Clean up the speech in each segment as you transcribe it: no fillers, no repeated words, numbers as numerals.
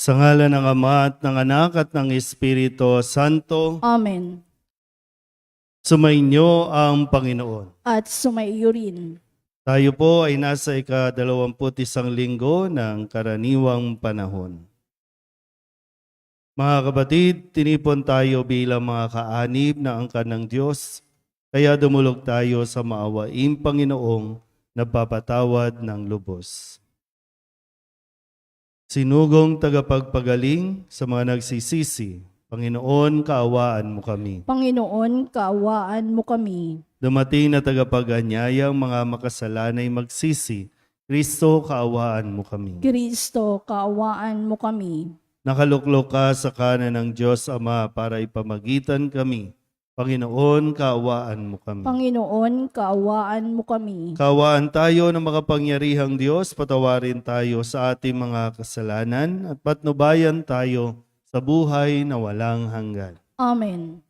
Sa ngalan ng Ama at ng Anak at ng Espiritu Santo, Amen. sumainyo ang Panginoon. At sumaiyo rin. Tayo po ay nasa ika-21 linggo ng karaniwang panahon. Mga kapatid, tinipon tayo bilang mga kaanib na angkan ng Diyos, kaya dumulog tayo sa maawaing Panginoong nagpapatawad ng lubos. Sinugong tagapagpagaling sa mga nagsisisi, Panginoon, kaawaan mo kami. Panginoon, kaawaan mo kami. Dumating na tagapag-anyayang mga makasalanay magsisi, Kristo, kaawaan mo kami. Kristo, kaawaan mo kami. Nakaluklok ka sa kanan ng Diyos Ama para ipamagitan kami. Panginoon, kaawaan mo kami. Panginoon, kaawaan mo kami. Kaawaan tayo ng makapangyarihang Diyos, patawarin tayo sa ating mga kasalanan at patnubayan tayo sa buhay na walang hanggan. Amen.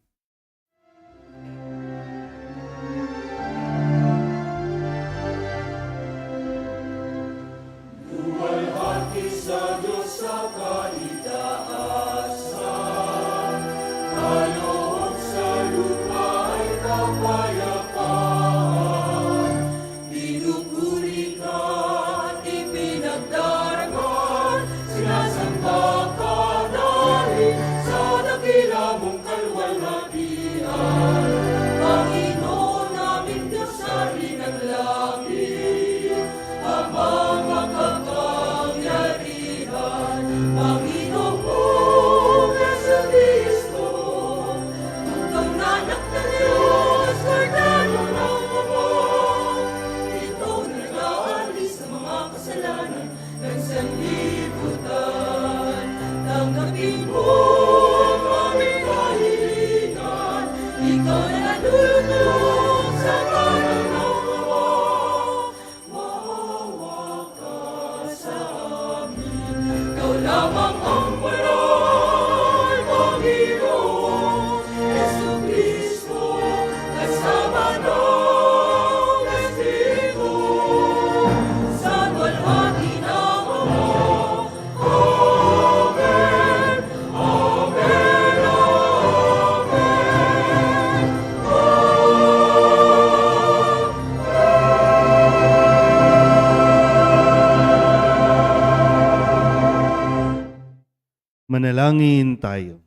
Manalangin tayo.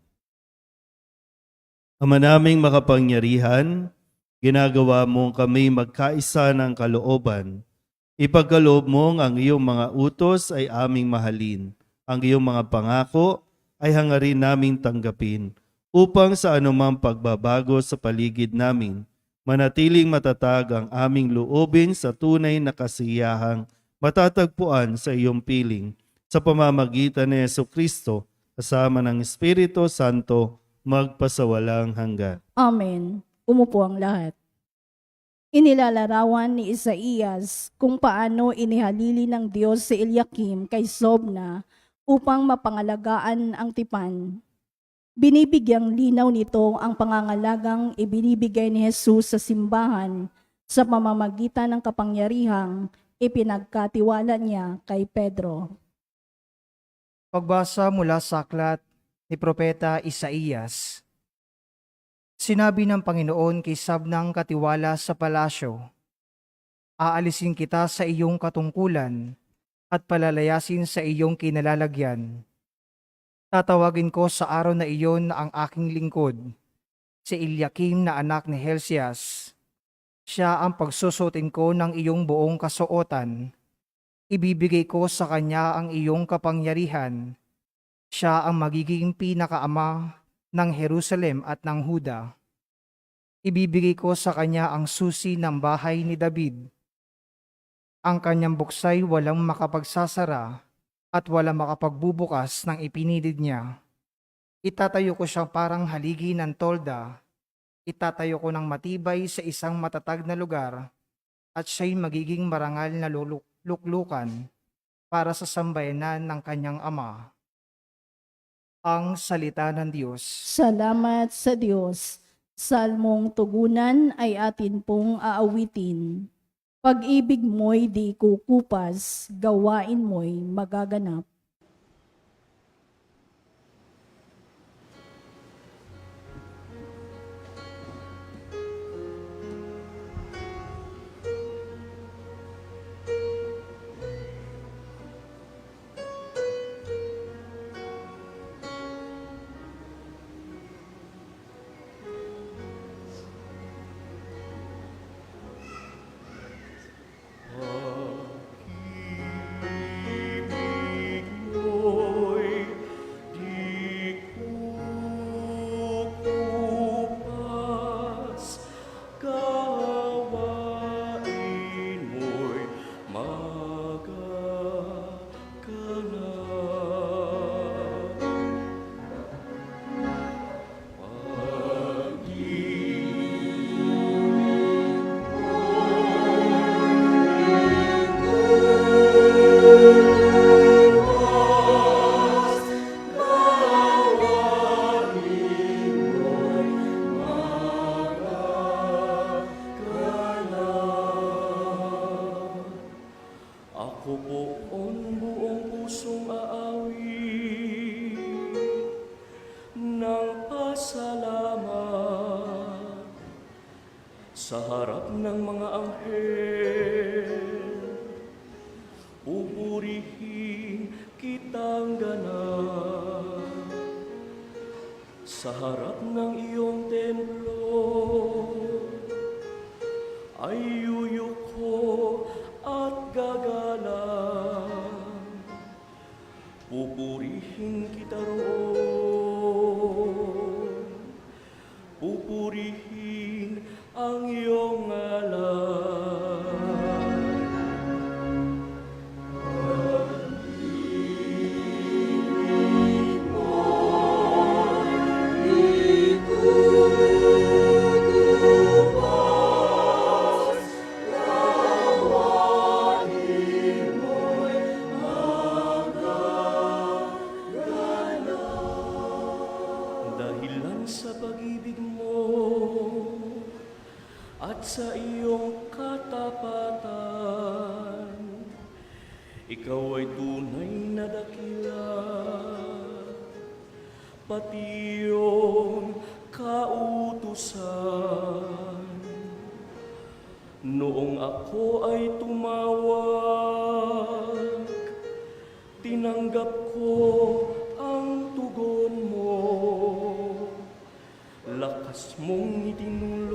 Ama naming makapangyarihan, ginagawa mo kami magkaisa ng kalooban. Ipagkaloob mo ang iyong mga utos ay aming mahalin. Ang iyong mga pangako ay hangarin naming tanggapin upang sa anumang pagbabago sa paligid namin, manatiling matatag ang aming loobin sa tunay na kasiyahang matatagpuan sa iyong piling sa pamamagitan ni Jesucristo kasama ng Espiritu Santo magpasawalang hanggan. Amen. Umupo ang lahat. Inilalarawan ni Isaías kung paano inihalili ng Diyos si Eliakim kay Sobna upang mapangalagaan ang tipan. Binibigyang linaw nito ang pangangalagang ibinibigay ni Jesus sa simbahan sa pamamagitan ng kapangyarihang ipinagkatiwala niya kay Pedro. Pagbasa mula sa aklat ni Propeta Isaías. Sinabi ng Panginoon kay Sabnang katiwala sa palasyo, aalisin kita sa iyong katungkulan at palalayasin sa iyong kinalalagyan. Tatawagin ko sa araw na iyon ang aking lingkod, si Eliakim na anak ni Helcias. Siya ang pagsusutin ko ng iyong buong kasuotan. Ibibigay ko sa kanya ang iyong kapangyarihan. Siya ang magiging pinakaama ng Jerusalem at ng Huda. Ibibigay ko sa kanya ang susi ng bahay ni David. Ang kanyang buksay walang makapagsasara at walang makapagbubukas ng ipinilid niya. Itatayo ko siyang parang haligi ng tolda. Itatayo ko ng matibay sa isang matatag na lugar at siya'y magiging marangal na luklukan para sa sambayanan ng kanyang ama. Ang salita ng Diyos. Salamat sa Diyos. Salmong tugunan ay atin pong aawitin. Pag-ibig mo'y di kukupas, gawain mo'y magaganap. Sa harap ng mga anghel, pupurihin kitang ganap. Sa harap ng iyong templo, ay yuyuko at gagalang. Pupurihin kita roon, pupurihin ang iyong ngalan. Dahilan sa pag-ibig mo at sa iyong katapatan, ikaw ay tunay na dakila, pati iyong kautusan. Noong ako ay tumawag, tinanggap ko ang tugon mo. Lakas mong itinulong,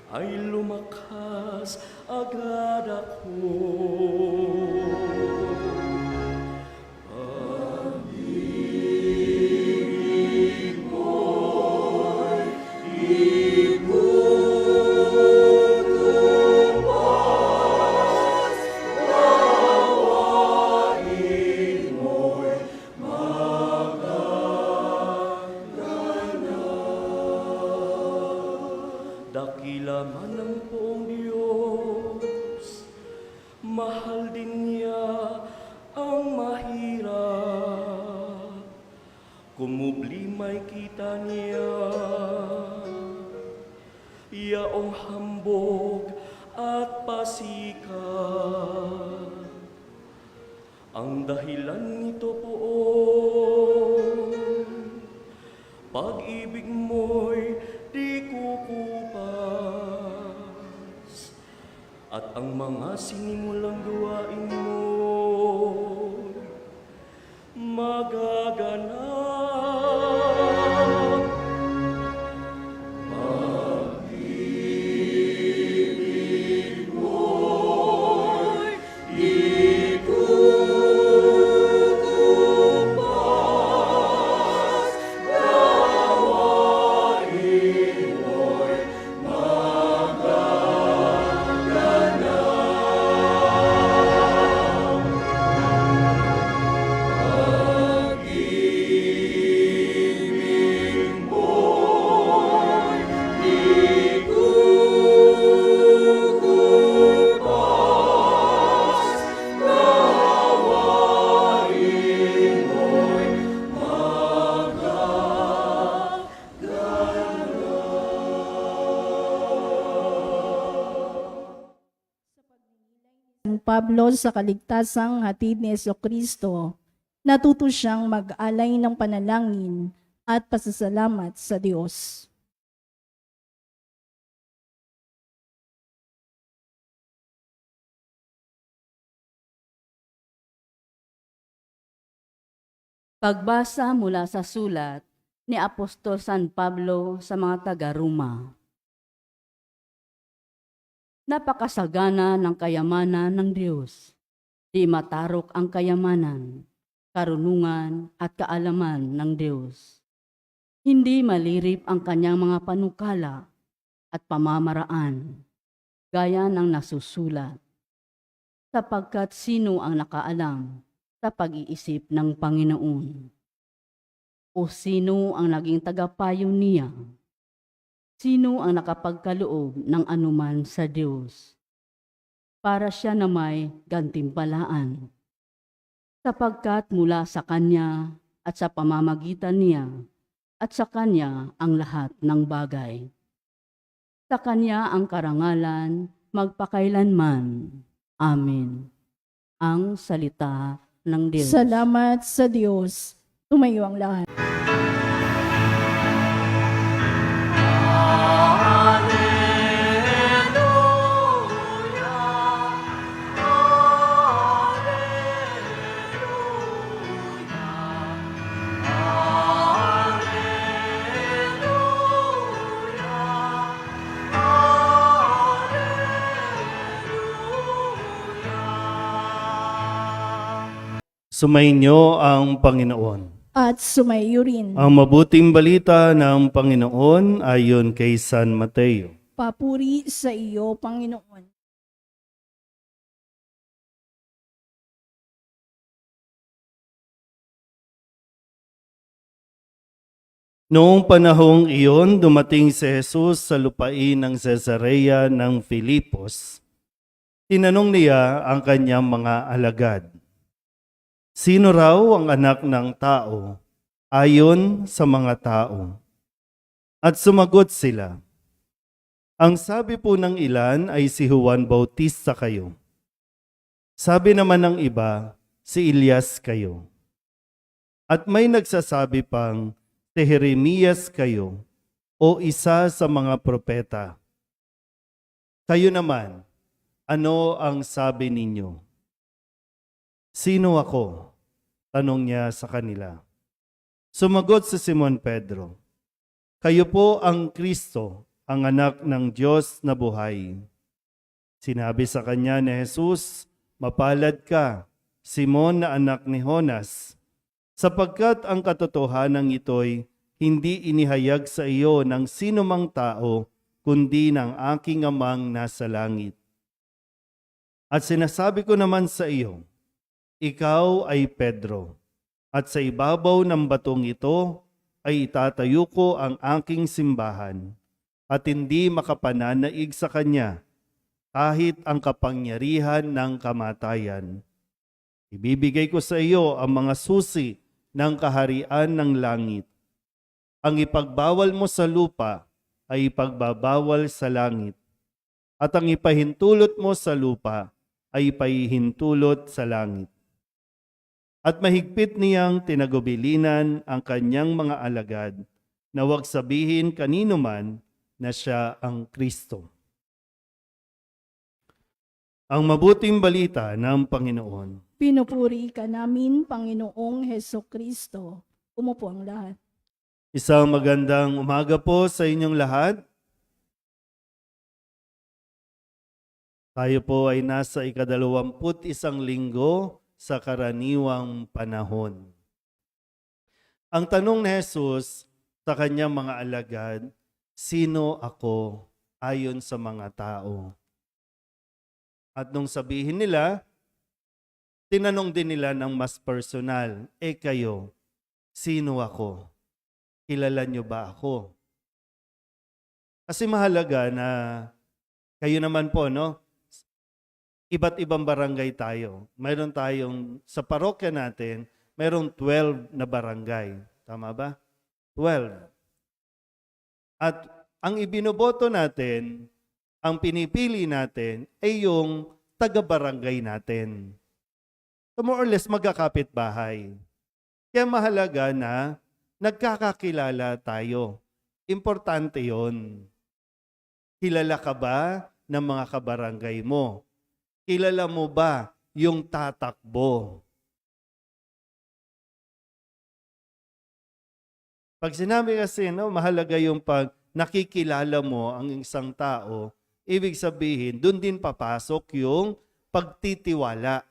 ay lumakas agad ako. Dakila man ang poong Diyos, mahal din niya ang mahirap. Kumubli may kita niya, yaong hambog at pasikat. Ang dahilan nito poon, pag-ibig mo'y di kukupas, at ang mga sinimulang gawain mo'y magaganap. Pag-ibig mo'y di kukupas, gawain mo'y magaganap. Pag-ibig mo'y di kukupas, gawain mo'y San Pablo sa kaligtasang hatid ni Jesucristo, natuto siyang mag-alay ng panalangin at pasasalamat sa Diyos. Pagbasa mula sa sulat ni Apostol San Pablo sa mga taga-Roma. Napakasagana ng kayamanan ng Diyos. Di matarok ang kayamanan, karunungan at kaalaman ng Diyos. Hindi malirip ang kanyang mga panukala at pamamaraan, gaya ng nasusulat. Sapagkat sino ang nakaalam sa pag-iisip ng Panginoon? O sino ang naging tagapayo niya? Sino ang nakapagkaloob ng anuman sa Diyos para siya na may gantimpalaan? Sapagkat mula sa Kanya at sa pamamagitan niya at sa Kanya ang lahat ng bagay. Sa Kanya ang karangalan magpakailanman. Amen. Ang salita ng Diyos. Salamat sa Diyos. Tumayo ang lahat. Sumainyo ang Panginoon. At sumayo rin. Ang mabuting balita ng Panginoon ayon kay San Mateo. Papuri sa iyo, Panginoon. Noong panahong iyon, dumating si Jesus sa lupain ng Cesarea ng Filipos. Tinanong niya ang kanyang mga alagad, "Sino raw ang anak ng tao ayon sa mga tao?" At sumagot sila, "Ang sabi po ng ilan ay si Juan Bautista kayo. Sabi naman ng iba, si Elias kayo. At may nagsasabi pang, si Jeremias kayo o isa sa mga propeta. Kayo naman, ano ang sabi ninyo?" "Sino ako?" tanong niya sa kanila. Sumagot si Simon Pedro, "Kayo po ang Kristo, ang anak ng Diyos na buhay." Sinabi sa kanya ni Jesus, "Mapalad ka, Simon na anak ni Jonas, sapagkat ang katotohanan ito'y hindi inihayag sa iyo ng sinumang tao, kundi ng aking amang nasa langit. At sinasabi ko naman sa iyo, ikaw ay Pedro, at sa ibabaw ng batong ito ay itatayo ko ang aking simbahan, at hindi makapananaig sa kanya kahit ang kapangyarihan ng kamatayan. Ibibigay ko sa iyo ang mga susi ng kaharian ng langit. Ang ipagbawal mo sa lupa ay ipagbabawal sa langit, at ang ipahintulot mo sa lupa ay ipahintulot sa langit." At mahigpit niyang tinagubilinan ang kanyang mga alagad na huwag sabihin kanino man na siya ang Kristo. Ang mabuting balita ng Panginoon. Pinupuri ka namin, Panginoong Heso Kristo. Umupo ang lahat. Isang magandang umaga po sa inyong lahat. Tayo po ay nasa ika-21 linggo sa karaniwang panahon. Ang tanong ni Jesus sa kanyang mga alagad, "Sino ako ayon sa mga tao?" At nung sabihin nila, tinanong din nila ng mas personal, kayo, sino ako? Kilala niyo ba ako? Kasi mahalaga na kayo naman po, no? Iba't ibang barangay tayo. Mayroon tayong, sa parokya natin, mayroong 12 na barangay. Tama ba? 12. At ang ibinoboto natin, ang pinipili natin, ay yung taga-barangay natin. So more or less, magkakapit bahay. Kaya mahalaga na nagkakakilala tayo. Importante yon. Kilala ka ba ng mga kabarangay mo? Kilala mo ba yung tatakbo? Pag sinabi kasi, no, mahalaga yung pag nakikilala mo ang isang tao, ibig sabihin, doon din papasok yung pagtitiwala.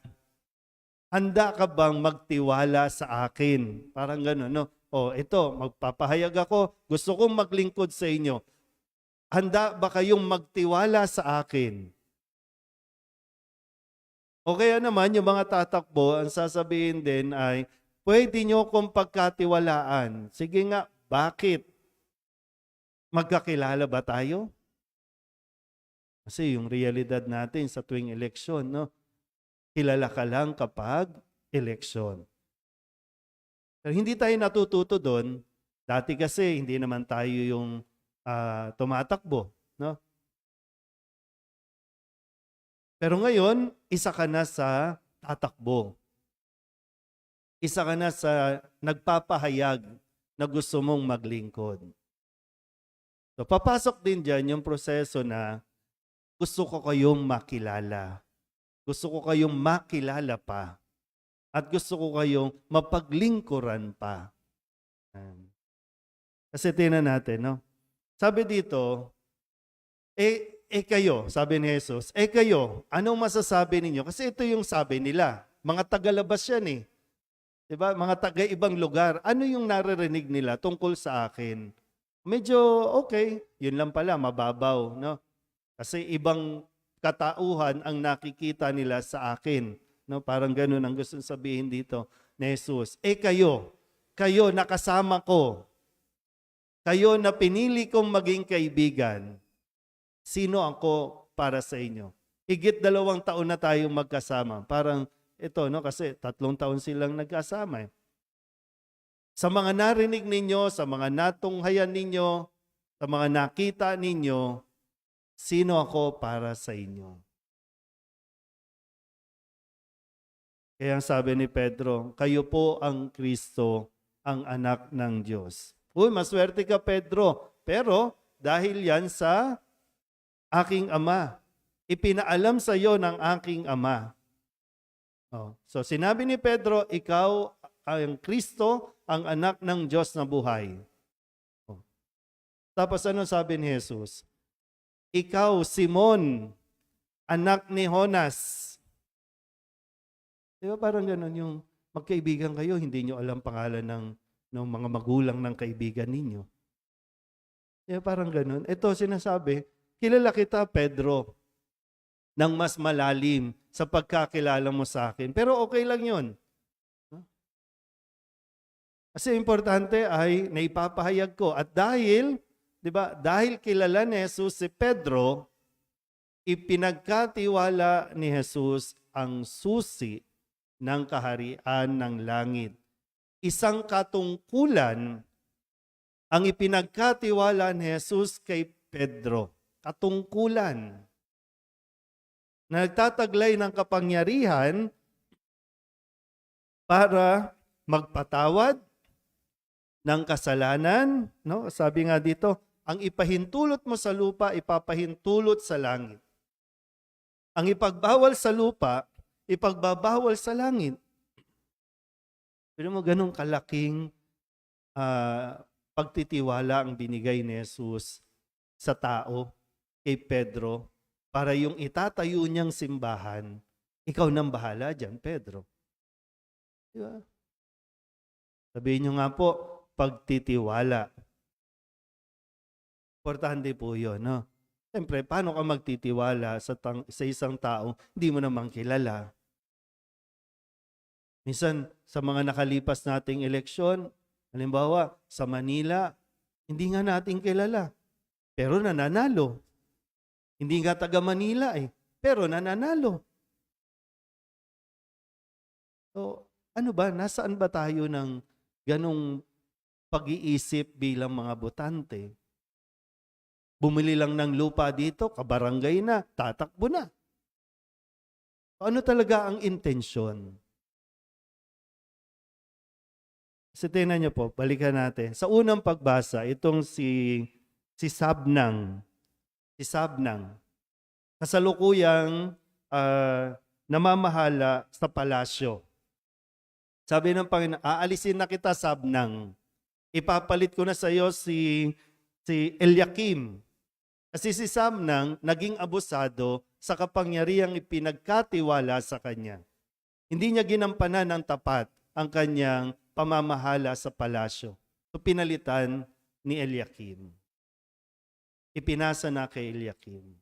Handa ka bang magtiwala sa akin? Parang gano'n, no? Ito, magpapahayag ako, gusto kong maglingkod sa inyo. Handa ba kayong magtiwala sa akin? O kaya naman, yung mga tatakbo, ang sasabihin din ay, pwede nyo kong pagkatiwalaan. Sige nga, bakit? Magkakilala ba tayo? Kasi yung realidad natin sa tuwing eleksyon, no? Kilala ka lang kapag eleksyon. Pero hindi tayo natututo doon. Dati kasi hindi naman tayo yung tumatakbo, no? Pero ngayon, isa ka na sa tatakbo. Isa ka na sa nagpapahayag na gusto mong maglingkod. So, papasok din dyan yung proseso na gusto ko kayong makilala. Gusto ko kayong makilala pa. At gusto ko kayong mapaglingkuran pa. Kasi tingnan natin, no? Sabi dito, kayo, sabi ni Jesus, kayo, anong masasabi ninyo? Kasi ito yung sabi nila. Mga tagalabas yan eh. 'Di ba? Mga taga-ibang lugar, ano yung naririnig nila tungkol sa akin? Medyo okay, yun lang pala, mababaw, no? Kasi ibang katauhan ang nakikita nila sa akin, no? Parang ganun ang gusto sabihin dito ni Jesus. Kayo nakasama ko, kayo na pinili kong maging kaibigan, sino ako para sa inyo? Higit 2 taon na tayong magkasama. Parang ito, no? Kasi 3 taon silang nagkasama. Sa mga narinig ninyo, sa mga natunghayan ninyo, sa mga nakita ninyo, sino ako para sa inyo? Kaya ang sabi ni Pedro, kayo po ang Kristo, ang anak ng Diyos. Uy, maswerte ka, Pedro. Pero dahil yan sa aking Ama, ipinaalam sa iyo ng aking Ama. So sinabi ni Pedro, ikaw ang Kristo, ang anak ng Diyos na buhay. Tapos ano sabi ni Jesus? Ikaw, Simon, anak ni Jonas. Di ba parang ganun yung magkaibigan kayo, hindi nyo alam pangalan ng mga magulang ng kaibigan ninyo. Di ba parang ganun? Ito sinasabi, kilala kita, Pedro, ng mas malalim sa pagkakilala mo sa akin. Pero okay lang yun. Kasi importante ay naipapahayag ko. At dahil, di ba, dahil kilala ni Jesus si Pedro, ipinagkatiwala ni Jesus ang susi ng kaharian ng langit. Isang katungkulan ang ipinagkatiwala ni Jesus kay Pedro. Katungkulan. Na nagtataglay ng kapangyarihan para magpatawad ng kasalanan, no? Sabi nga dito, ang ipahintulot mo sa lupa, ipapahintulot sa langit. Ang ipagbawal sa lupa, ipagbabawal sa langit. Pero mo ganun kalaking pagtitiwala ang binigay ni Jesus sa tao, kay Pedro, para yung itatayo niyang simbahan, ikaw nang bahala dyan, Pedro. Di ba? Sabihin niyo nga po, pagtitiwala. Importante po yun, no? Siyempre, paano ka magtitiwala sa isang tao hindi mo naman kilala? Minsan, sa mga nakalipas nating eleksyon, halimbawa, sa Manila, hindi nga natin kilala, pero nananalo. Hindi nga taga Manila pero nananalo. So, ano ba? Nasaan ba tayo ng ganong pag-iisip bilang mga botante? Bumili lang ng lupa dito, kabarangay na, tatakbo na. Ano talaga ang intensyon? Kasi tingnan niyo po, balikan natin. Sa unang pagbasa, itong si Sabnang, kasalukuyang namamahala sa palasyo. Sabi ng Panginoon, aalisin na kita, Sabnang. Ipapalit ko na sa iyo si Eliakim. Kasi si Sabnang naging abusado sa kapangyarihang ipinagkatiwala sa kanya. Hindi niya ginampanan ng tapat ang kanyang pamamahala sa palasyo. So pinalitan ni Eliakim. Ipinasa na kay Eliakim.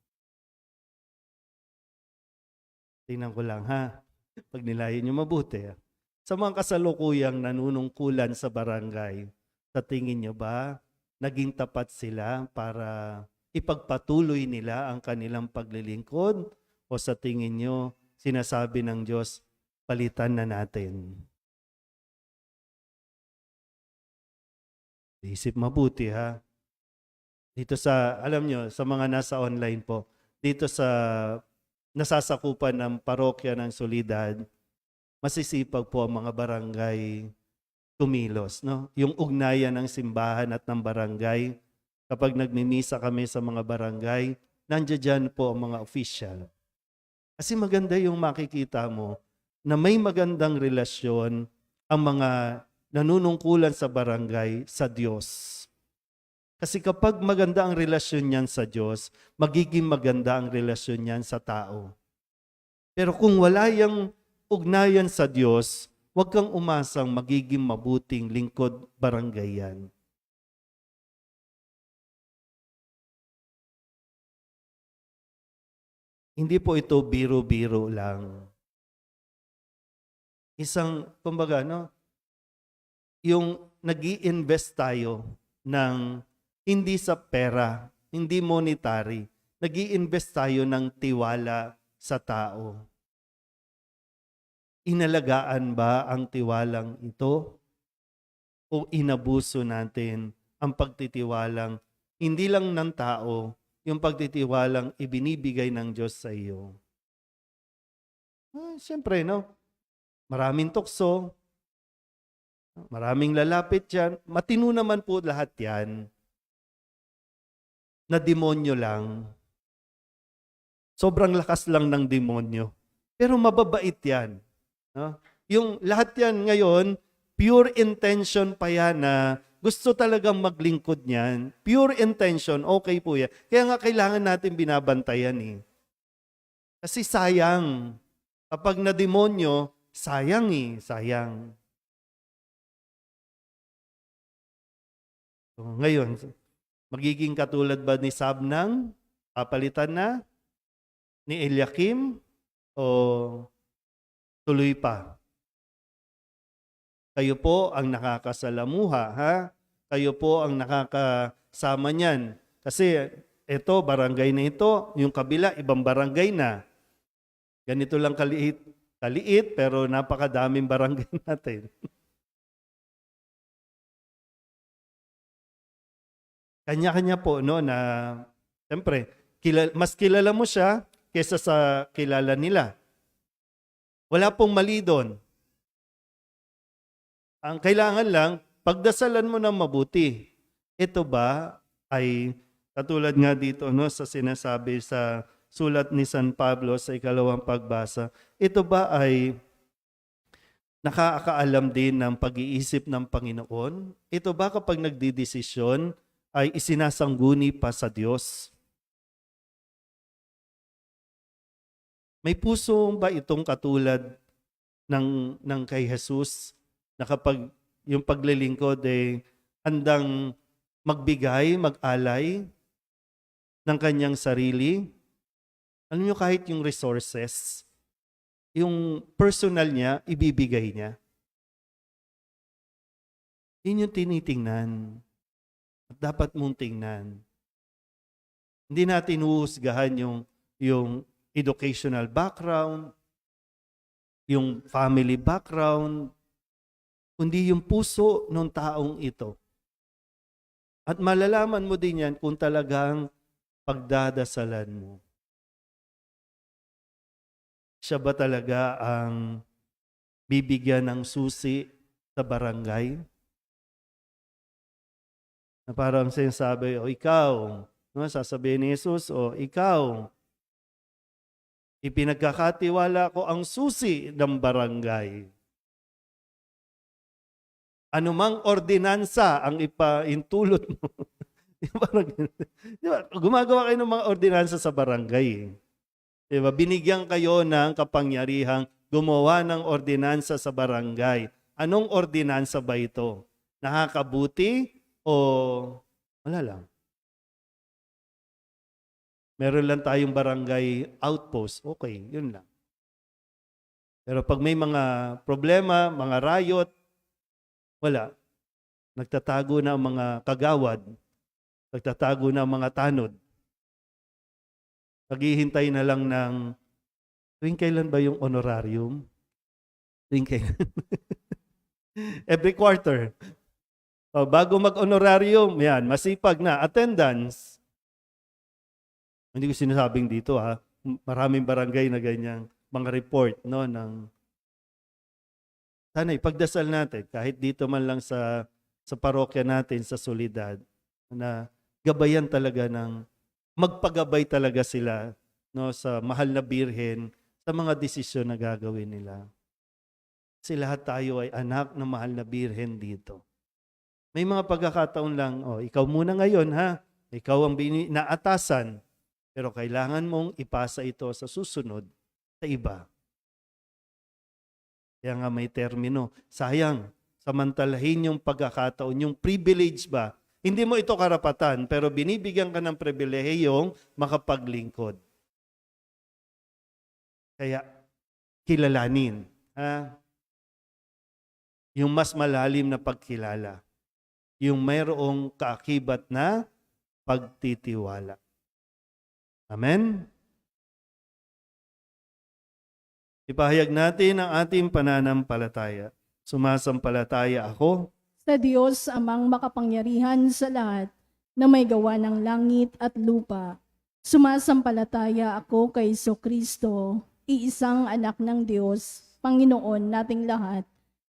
Tingnan ko lang ha. Pag nilayan niyo mabuti. Sa mga kasalukuyang nanunungkulan sa barangay, sa tingin niyo ba naging tapat sila para ipagpatuloy nila ang kanilang paglilingkod? O sa tingin niyo sinasabi ng Diyos, palitan na natin? Isip mabuti ha. Dito sa, alam nyo, sa mga nasa online po, dito sa nasasakupan ng parokya ng Solidad, masisipag po ang mga barangay kumilos. No? Yung ugnayan ng simbahan at ng barangay, kapag nagmimisa kami sa mga barangay, nandiyan dyan po ang mga official. Kasi maganda yung makikita mo na may magandang relasyon ang mga nanunungkulan sa barangay sa Diyos. Kasi kapag maganda ang relasyon niyan sa Diyos, magiging maganda ang relasyon niyan sa tao. Pero kung wala yung ugnayan sa Diyos, huwag kang umasang magiging mabuting lingkod barangay yan. Hindi po ito biro-biro lang. Kumbaga, no? Yung nag-i-invest tayo ng hindi sa pera, hindi monetary. Nag-i-invest tayo ng tiwala sa tao. Inalagaan ba ang tiwalang ito? O inabuso natin ang pagtitiwalang hindi lang ng tao, yung pagtitiwalang ibinibigay ng Diyos sa iyo? Siyempre, no? Maraming tukso, maraming lalapit yan. Matino naman po lahat yan. Na demonyo lang. Sobrang lakas lang ng demonyo. Pero mababait yan. No? Yung lahat yan ngayon, pure intention pa yan na gusto talagang maglingkod niyan. Pure intention, okay po yan. Kaya nga kailangan natin binabantayan eh. Kasi sayang. Kapag na-demonyo, sayang eh, sayang. So, ngayon, magiging katulad ba ni Sabnang? Papalitan na? Ni Eliakim? O tuloy pa? Kayo po ang nakakasalamuha, ha? Kayo po ang nakakasama niyan. Kasi ito, barangay na ito, yung kabila, ibang barangay na. Ganito lang kaliit, pero napakadaming barangay natin. Kanya-kanya po, no, na, siyempre, mas kilala mo siya kesa sa kilala nila. Wala pong mali doon. Ang kailangan lang, pagdasalan mo ng mabuti. Ito ba ay, katulad nga dito, no, sa sinasabi sa sulat ni San Pablo sa ikalawang pagbasa, ito ba ay nakakaalam din ng pag-iisip ng Panginoon? Ito ba kapag nagdidesisyon ay isinasangguni pa sa Diyos? May puso ba itong katulad ng kay Jesus na kapag yung paglilingkod ay handang magbigay, mag-alay ng kanyang sarili? Alam niyo, kahit yung resources, yung personal niya, ibibigay niya. Yun yung tinitingnan. At dapat mong tingnan. Hindi natin huhusgahan yung educational background, yung family background, kundi yung puso ng taong ito. At malalaman mo din yan kung talagang pagdadasalan mo. Siya ba talaga ang bibigyan ng susi sa barangay? Na parang sinasabi, o ikaw, no, sasabihin ni Jesus, o ikaw, ipinagkakatiwala ko ang susi ng barangay. Anumang ordinansa ang ipaintulot mo. Diba? Gumagawa kayo ng mga ordinansa sa barangay. Diba? Binigyan kayo ng kapangyarihang gumawa ng ordinansa sa barangay. Anong ordinansa ba ito? Nakakabuti o wala lang? Meron lang tayong barangay outpost. Okay, yun lang. Pero pag may mga problema, mga riot, wala. Nagtatago na ang mga kagawad. Nagtatago na ang mga tanod. Naghihintay na lang ng tuwing kailan ba yung honorarium? Tuwing kailan? Every quarter. O, bago mag-honorarium, yan, masipag na. Attendance. Hindi ko sinasabing dito ha. Maraming barangay na ganyang mga report, no, ng sana ipagdasal natin kahit dito man lang sa parokya natin sa Soledad na gabayan talaga ng magpagabay talaga sila, no, sa mahal na birhen sa mga desisyon na gagawin nila. Kasi lahat tayo ay anak ng mahal na birhen dito. May mga pagkakataon lang, ikaw muna ngayon ha. Ikaw ang naatasan. Pero kailangan mong ipasa ito sa susunod sa iba. Kaya nga may termino. Sayang, samantalahin yung pagkakataon, yung privilege ba? Hindi mo ito karapatan, pero binibigyan ka ng pribilehiyong makapaglingkod. Kaya, kilalanin. Ha? Yung mas malalim na pagkilala. Yung mayroong kaakibat na pagtitiwala. Amen? Ipahayag natin ang ating pananampalataya. Sumasampalataya ako Sa Diyos amang makapangyarihan sa lahat na may gawa ng langit at lupa. Sumasampalataya ako kay Kristo, iisang anak ng Diyos, Panginoon nating lahat.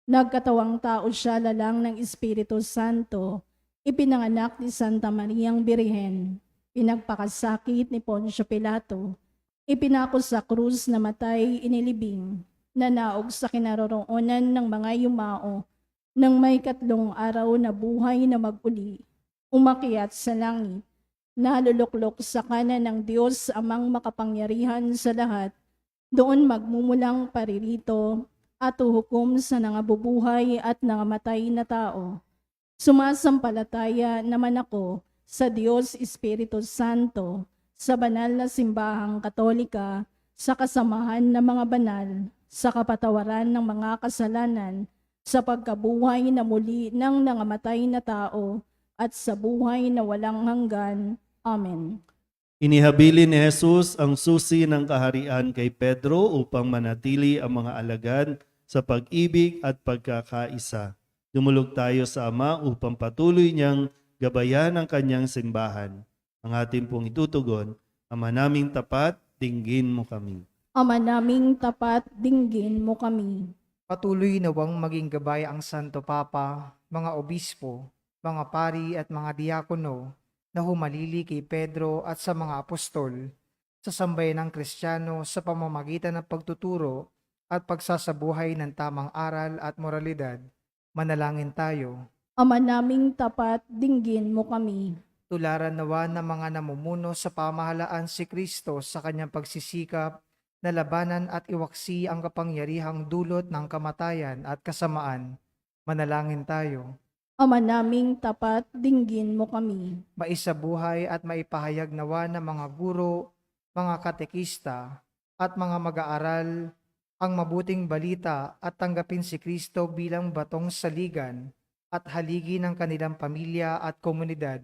Nagkatawang tao siya lalang ng Espiritu Santo, ipinanganak ni Santa Mariang Birhen, pinagpakasakit ni Poncio Pilato, ipinako sa krus na matay inilibing, nanaog sa kinaroroonan ng mga yumao, nang may 3 araw na buhay na mag-uli, umakyat sa langit, naluluklok sa kanan ng Diyos amang makapangyarihan sa lahat, doon magmumulang paririto at uhukom sa nangabubuhay at nangamatay na tao. Sumasampalataya naman ako sa Diyos Espiritu Santo, sa banal na simbahang Katolika, sa kasamahan ng mga banal, sa kapatawaran ng mga kasalanan, sa pagkabuhay na muli ng nangamatay na tao, at sa buhay na walang hanggan. Amen. Inihabilin ni Jesus ang susi ng kaharian kay Pedro upang manatili ang mga alagad sa pag-ibig at pagkakaisa. Dumulog tayo sa Ama upang patuloy niyang gabayan ang kanyang simbahan. Ang ating pong itutugon, Ama naming tapat, dinggin mo kami. Ama naming tapat, dinggin mo kami. Patuloy nawang maging gabay ang Santo Papa, mga obispo, mga pari at mga diakono na humalili kay Pedro at sa mga apostol sa sambayan ng Kristiyano sa pamamagitan ng pagtuturo at pagsasabuhay ng tamang aral at moralidad. Manalangin tayo. Ama naming tapat, dinggin mo kami. Tularan nawa ng mga namumuno sa pamahalaan si Kristo sa kanyang pagsisikap na labanan at iwaksi ang kapangyarihang dulot ng kamatayan at kasamaan. Manalangin tayo. Ama naming tapat, dinggin mo kami. Maisabuhay at maipahayag nawa ng mga guro, mga katekista at mga mag-aaral ang mabuting balita at tanggapin si Kristo bilang batong saligan at haligi ng kanilang pamilya at komunidad.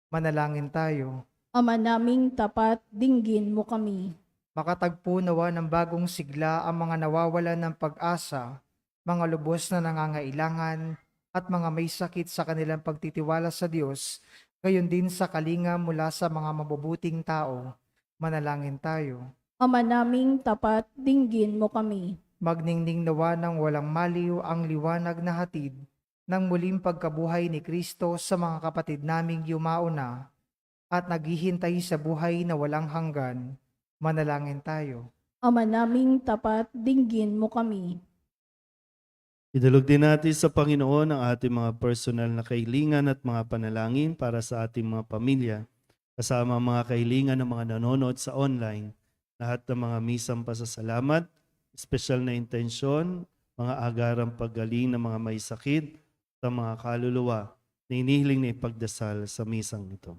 Manalangin tayo. Ama naming tapat, dinggin mo kami. Makatagpo nawa ng bagong sigla ang mga nawawalan ng pag-asa, mga lubos na nangangailangan, at mga may sakit sa kanilang pagtitiwala sa Diyos, gayon din sa kalinga mula sa mga mabubuting tao. Manalangin tayo. Ama naming tapat, dinggin mo kami. Magningning nawa ng walang maliw ang liwanag na hatid ng muling pagkabuhay ni Kristo sa mga kapatid naming yumao na at naghihintay sa buhay na walang hanggan. Manalangin tayo. Ama naming tapat, dinggin mo kami. Idulog din natin sa Panginoon ang ating mga personal na kahilingan at mga panalangin para sa ating mga pamilya, kasama ang mga kahilingan ng mga nanonood sa online, lahat ng mga misang pasasalamat, espesyal na intensyon, mga agarang paggaling ng mga may sakit, sa mga kaluluwa na inihiling na ipagdasal sa misang ito.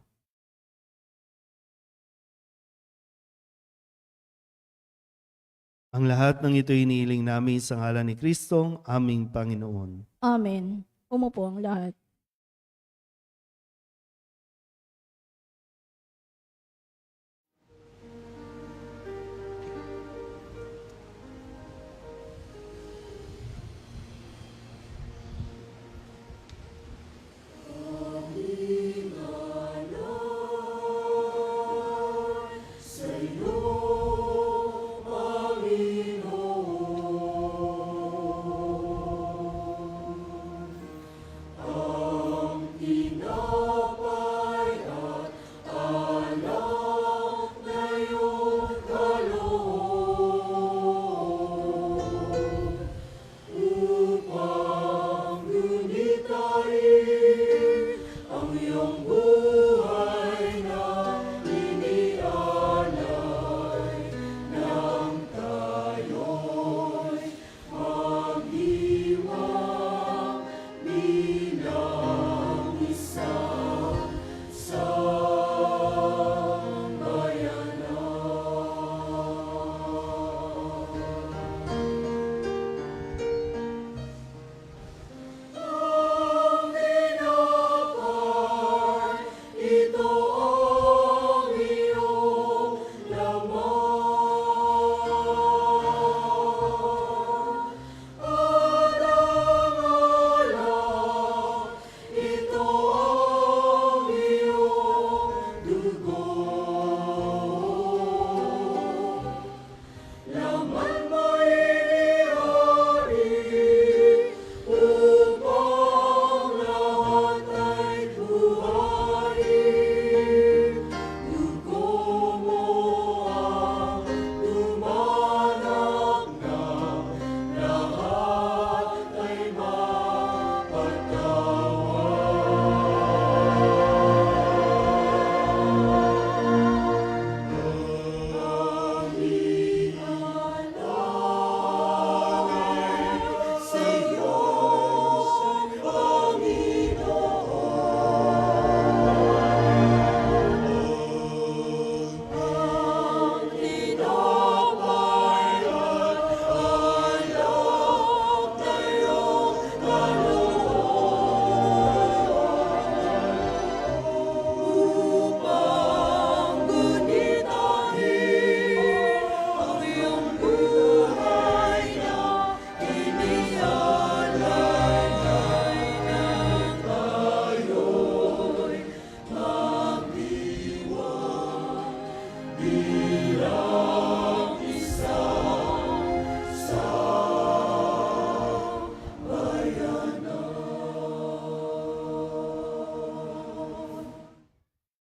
Ang lahat ng ito inihiling namin sa ngalan ni Kristong aming Panginoon. Amen. Umupo ang lahat. Panginoon.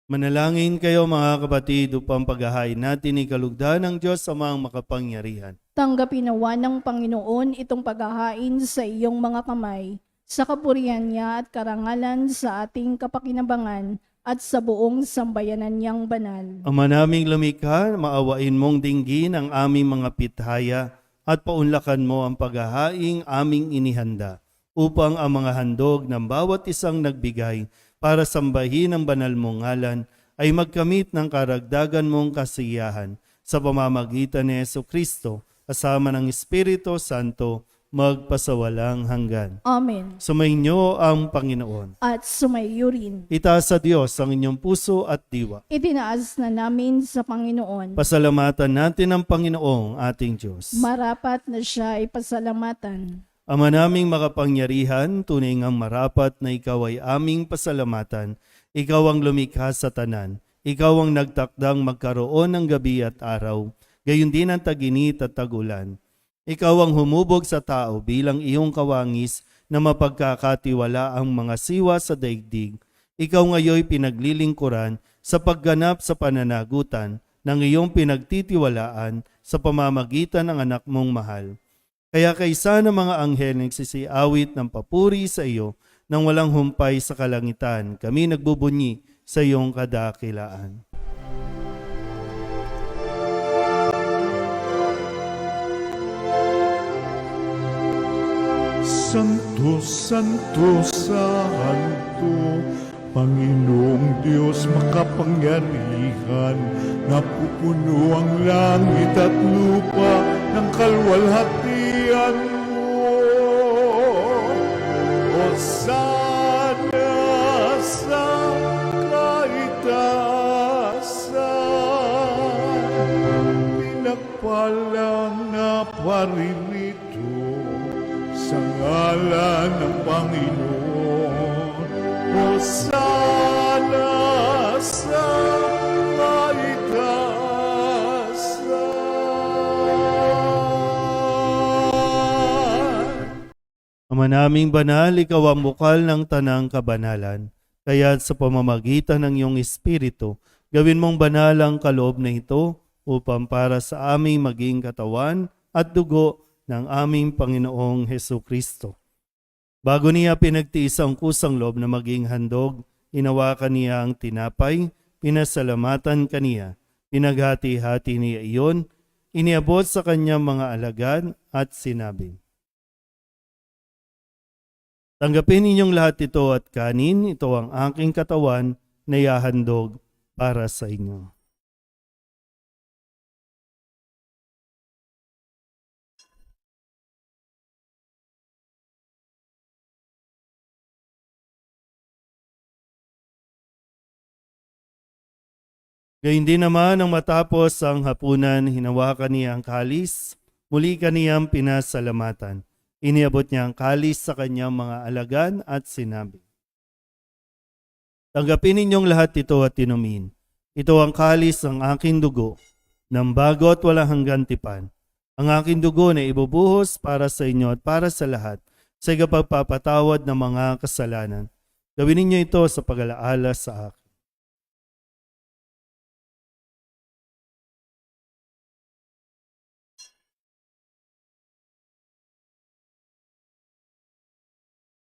Manalangin kayo mga kapatid upang paghahain natin ikalugdan ng Diyos amang makapangyarihan. Tanggapin nawa ng Panginoon itong paghahain sa iyong mga kamay, sa kapurihan niya at karangalan sa ating kapakinabangan at sa buong sambayanan niyang banal. Ama naming lumikha, maawain mong dinggin ang aming mga pithaya at paunlakan mo ang paghahaing aming inihanda upang ang mga handog ng bawat isang nagbigay para sambahin ang banal mong ngalan ay magkamit ng karagdagan mong kasiyahan sa pamamagitan ni Jesucristo kasama ng Espiritu Santo magpasawalang hanggan. Amen. Sumainyo ang Panginoon. At sumayo rin. Itaas sa Diyos ang inyong puso at diwa. Itinaas na namin sa Panginoon. Pasalamatan natin ang Panginoong ating Diyos. Marapat na siya ay pasalamatan. Ama naming makapangyarihan, tunay ngang marapat na ikaw ay aming pasalamatan. Ikaw ang lumikha sa tanan. Ikaw ang nagtakdang magkaroon ng gabi at araw, gayon din ang taginit at tagulan. Ikaw ang humubog sa tao bilang iyong kawangis na mapagkakatiwala ang mga siwa sa daigdig. Ikaw ngayoy pinaglilingkuran sa pagganap sa pananagutan ng iyong pinagtitiwalaan sa pamamagitan ng anak mong mahal. Kaya kaysa ng mga anghel nagsisiawit ng papuri sa iyo nang walang humpay sa kalangitan, kami nagbubunyi sa iyong kadakilaan. Santo, Santo, Santo, Panginoong Diyos makapangyarihan, napupuno ang langit at lupa ng kalwalhatian mo. Hosana sa kaitaasan, pinagpalang na paririto sa ngalan ng Panginoon. Hosana sa kaitaasan. Ama naming banal, ikaw ang bukal ng tanang kabanalan. Kaya't sa pamamagitan ng iyong Espiritu, gawin mong banal ang kaloob na ito upang para sa aming maging katawan at dugo ng aming Panginoong Hesukristo. Bago niya pinagtiis ang kusang loob na maging handog, hinawakan niya ang tinapay, pinasalamatan kaniya, pinaghati-hati niya iyon, iniabot sa kanyang mga alagad at sinabi, "Tanggapin ninyong lahat ito at kanin, ito ang aking katawan na ihahandog para sa inyo." Gayun din naman ang matapos ang hapunan, hinawakan niya ang kalis, muli kaniyang pinasalamatan. Iniabot niya ang kalis sa kanyang mga alagad at sinabi, "Tanggapin ninyong lahat ito at inumin. Ito ang kalis ng aking dugo, ng bago at walang hanggan tipan. Ang aking dugo na ibubuhos para sa inyo at para sa lahat, sa ikapagpapatawad ng mga kasalanan. Gawin ninyo ito sa pag-alaala sa akin."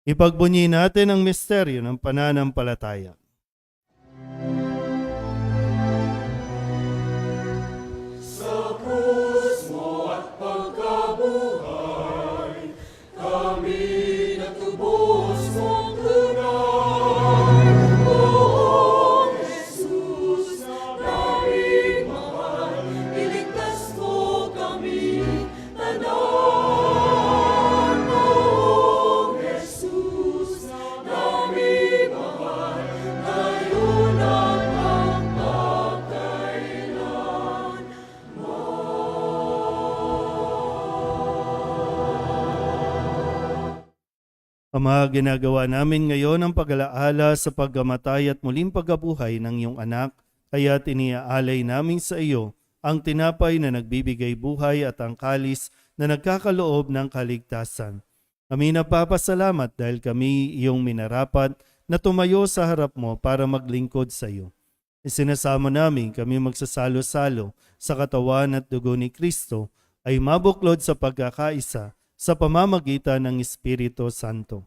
Ipagbunyi natin ang misteryo ng pananampalataya. Ama, ginagawa namin ngayon ang pag-alaala sa pagkamatay at muling pagkabuhay ng iyong anak, kaya tiniaalay namin sa iyo ang tinapay na nagbibigay buhay at ang kalis na nagkakaloob ng kaligtasan. Kami napapasalamat dahil kami iyong minarapat na tumayo sa harap mo para maglingkod sa iyo. Isinasamo namin kami magsasalo-salo sa katawan at dugo ni Kristo ay mabuklod sa pagkakaisa sa pamamagitan ng Espiritu Santo.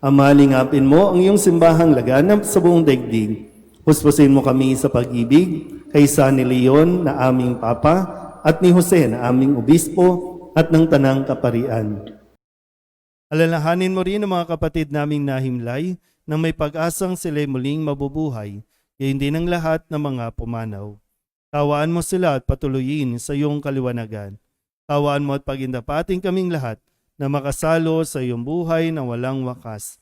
Ama, lingapin mo ang iyong simbahang laganap sa buong daigdig. Puspusin mo kami sa pag-ibig kay San Leon na aming Papa at ni Jose na aming Obispo at ng Tanang Kaparian. Alalahanin mo rin ang mga kapatid naming nahimlay na may pag-asang sila'y muling mabubuhay, gayon din ang lahat ng mga pumanaw. Tawaan mo sila at patuloyin sa iyong kaliwanagan. Tawaan mo at pagindapating kaming lahat na makasalo sa iyong buhay na walang wakas.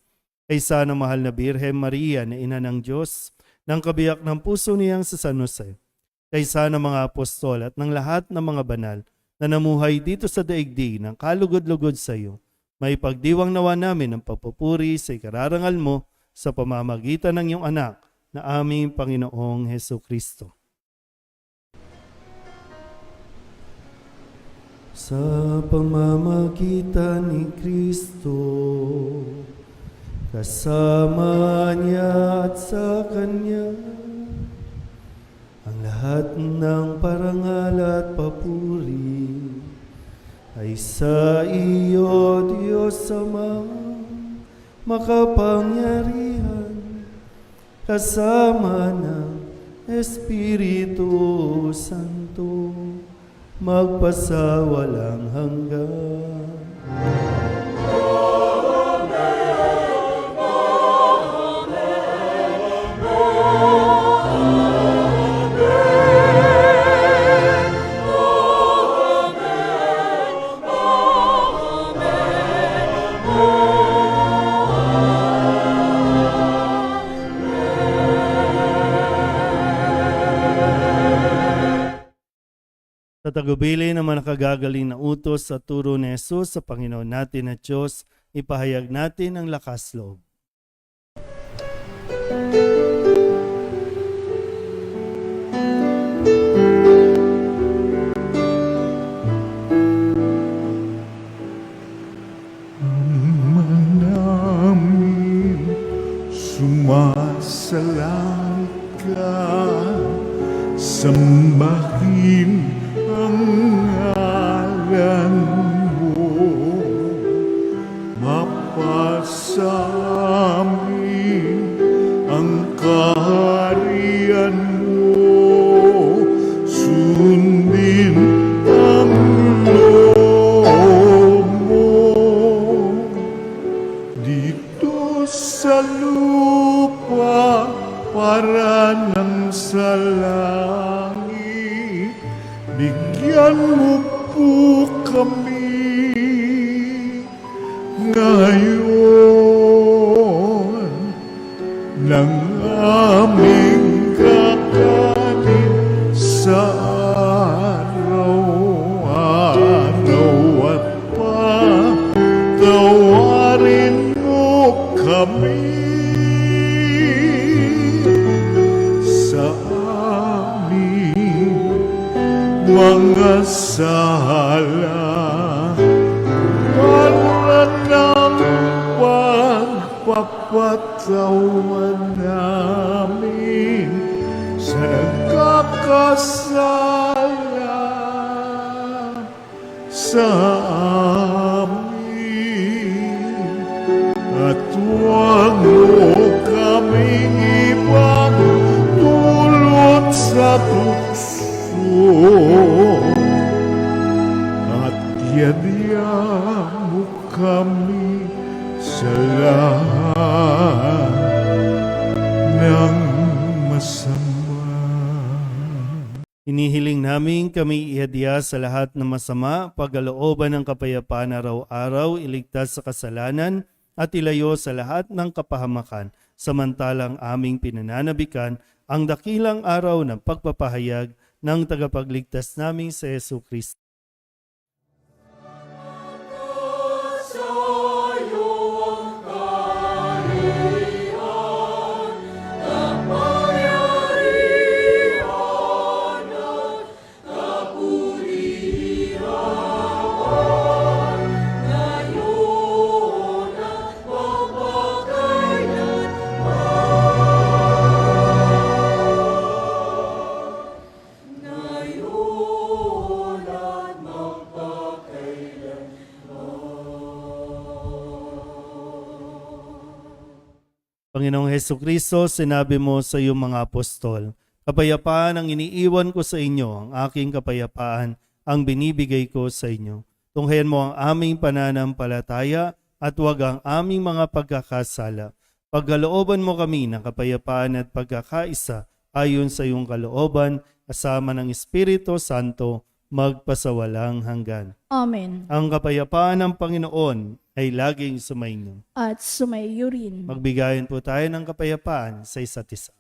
Kaysa ng mahal na Birhen Maria na Ina ng Diyos, ng kabiyak ng puso niyang sa San Jose, kaysa ng mga apostol at ng lahat ng mga banal na namuhay dito sa daigdig ng kalugod-lugod sa iyo, may pagdiwang nawa namin ang pagpupuri sa ikararangal mo sa pamamagitan ng iyong anak na aming Panginoong Hesukristo. Sa pamamagitan ni Kristo, kasama niya at sa Kanya, ang lahat ng parangal at papuri ay sa iyo, Diyos Ama, makapangyarihan, kasama ng Espiritu Santo, magpasawalang hanggan. Sa tagubili ng mga nakagagaling na utos sa turo ni Jesus sa Panginoon natin at Diyos, ipahayag natin ang lakas loob. namin sumasalang ka, sambahin ang ngalan mo, mapasamin ang kaharian mo, sundin ang loob mo dito sa lupa para nang sa langit. Bigyan mo po kami ngayon ng aming kakanin sa araw-araw at patawarin mo kami sa aming mga sala para ng pagpapatawan namin sa nagkakasala sa amin, at huwag mo kaming ibang dulot sa tukso, at yadya mo kami sa lahat ng masama. Hinihiling namin kami ihadya sa lahat ng masama, pagkalooban ng kapayapaan araw-araw, iligtas sa kasalanan, at ilayo sa lahat ng kapahamakan, samantalang aming pinananabikan ang dakilang araw ng pagpapahayag ng tagapagligtas naming sa Jesucristo. Panginoong Heso Kristo, sinabi mo sa iyong mga apostol, kapayapaan ang iniiwan ko sa inyo, ang aking kapayapaan ang binibigay ko sa inyo. Tunghayan mo ang aming pananampalataya at huwag ang aming mga pagkakasala. Pagkalooban mo kami ng kapayapaan at pagkakaisa ayon sa iyong kalooban, kasama ng Espiritu Santo, magpasawalang hanggan. Amen. Ang kapayapaan ng Panginoon ay laging sumainyo. At sumayo rin. Magbigayan po tayo ng kapayapaan sa isa't isa.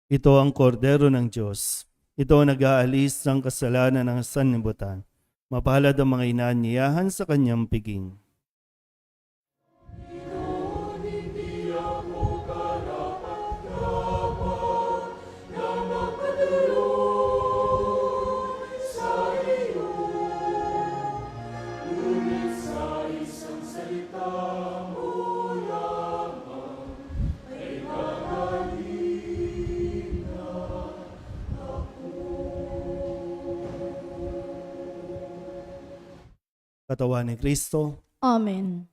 Ito ang kordero ng Diyos. Ito ang nag-aalis ng kasalanan ng sanlibutan. Mapalad ang mga inaanyayahan sa kanyang piging. Katawan ni Kristo, Amen.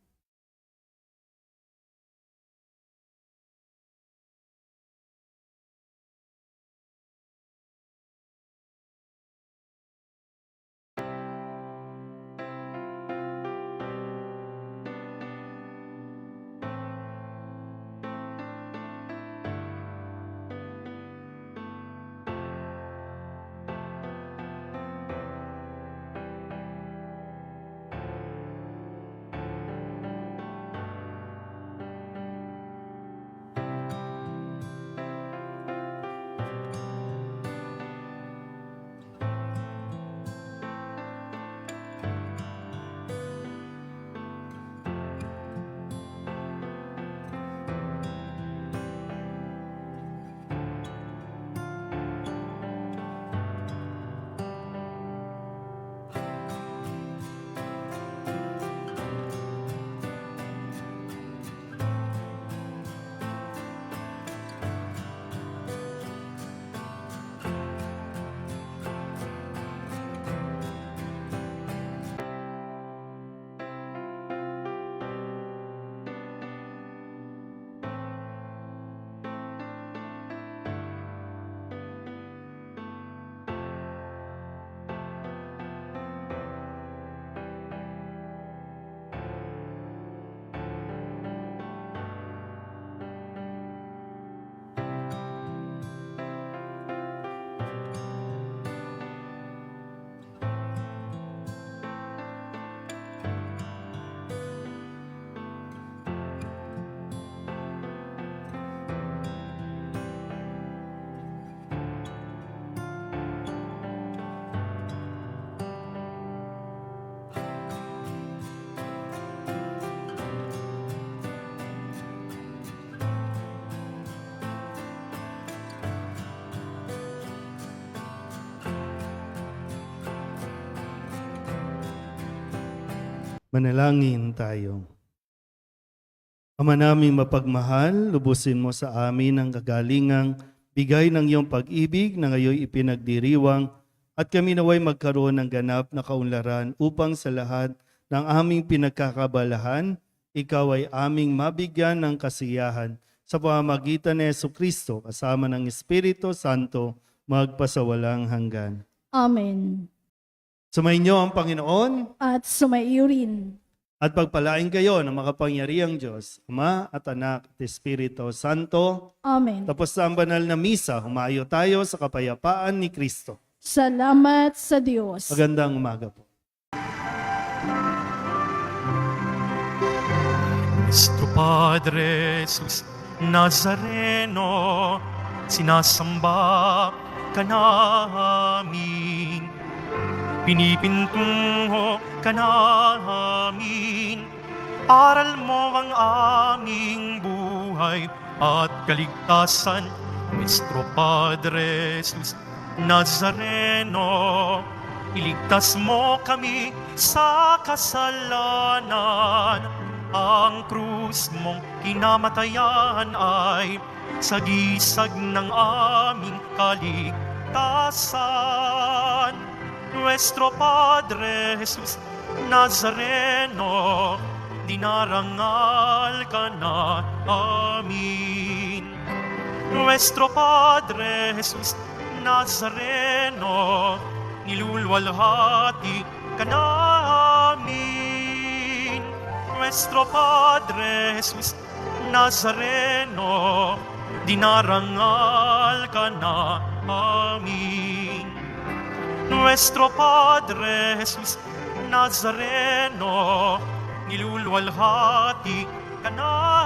manalangin tayo. Ama naming mapagmahal, lubusin mo sa amin ang kagalingang bigay ng iyong pag-ibig na ngayon ipinagdiriwang at kami naway magkaroon ng ganap na kaunlaran upang sa lahat ng aming pinagkakabalahan, ikaw ay aming mabigyan ng kasiyahan sa pamamagitan ni Jesucristo kasama ng Espiritu Santo magpasawalang hanggan. Amen. Sumainyo ang Panginoon At sumaiyo rin. at pagpalain kayo ng makapangyarihang Diyos, Ama at Anak at Espiritu Santo. Amen. Tapos sa ang banal na misa, humayo tayo sa kapayapaan ni Kristo. Salamat sa Diyos. Magandang umaga po. Nuestro Padre Jesus Nazareno, sinasamba ka namin, pinipintungo ka namin, aral mo ang aming buhay at kaligtasan. Nuestro Padre Jesus Nazareno, iligtas mo kami sa kasalanan. Ang krus mong kinamatayan ay sagisag ng aming kaligtasan. Nuestro Padre Jesus Nazareno, dinarangal ka na amin. Nuestro Padre Jesus Nazareno, nilulwalhati ka namin. Nuestro Padre Jesus Nazareno, dinarangal ka na amin. Nuestro Padre Jesus Nazareno, nilulwalhati ka namin.